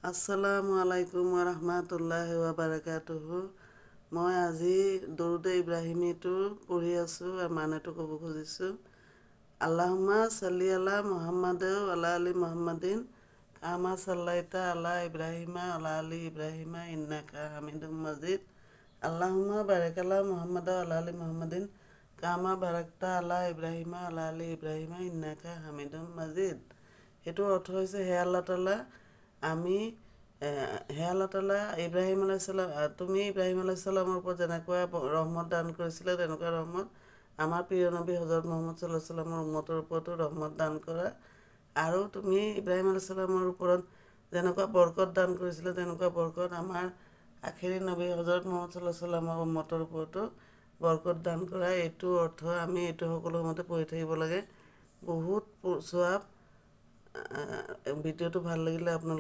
আসসালামু আলাইকুম ওয়া ৰাহমাতুল্লাহি ওয়া বাৰাকাতুহু। মই আজি দৰুদে ইব্ৰাহিমীটো পঢ়ি আছোঁ আৰু মানেটো ক'ব খুজিছোঁ। আল্লাহুম্মা সাল্লি আলা মুহাম্মাদ ওয়া আলা আলি মুহাম্মাদিন কামা সাল্লাইতা আলা ইব্ৰাহিমা আলা আলি ইব্ৰাহিমা ইন্নাকা হামিদুম মাজিদ। আল্লাহুম্মা বাৰিক আলা মুহাম্মাদ ওয়া আলা আলি মুহাম্মাদিন কামা বাৰাকতা আলা ইব্ৰাহিমা আলা আলি ইব্ৰাহিমা ইন্নাকা হামিদুম মাজিদ। এইটো অৰ্থ হৈছে, হে আল্লাহ তাআলা, হে আল্লাহ তাআলা, তুমি ইব্ৰাহিম আলাইহিছ সালামৰ ওপৰত যেনেকুৱা ৰহমত দান কৰিছিলা, তেনেকুৱা ৰহমত আমাৰ প্ৰিয় নবী হজৰত মুহাম্মদ সাল্লাল্লাহু আলাইহি ওয়াসাল্লামৰ উম্মতৰ ওপৰতো ৰহমত দান কৰা। আৰু তুমি ইব্ৰাহিম আলাইহিছ সালামৰ ওপৰত যেনেকুৱা বৰকত দান কৰিছিলা, তেনেকুৱা বৰকত আমাৰ আখিৰি নবী হজৰত মুহাম্মদ সাল্লাল্লাহু আলাইহি ওয়াসাল্লামৰ উম্মতৰ ওপৰতো বৰকত দান কৰা। এইটো অৰ্থ আমি এইটো সকলো সময়তে পঢ়ি থাকিব লাগে। বহুত সওৱাব। ভিডিঅ'টো ভাল লাগিলে আপোনালোকে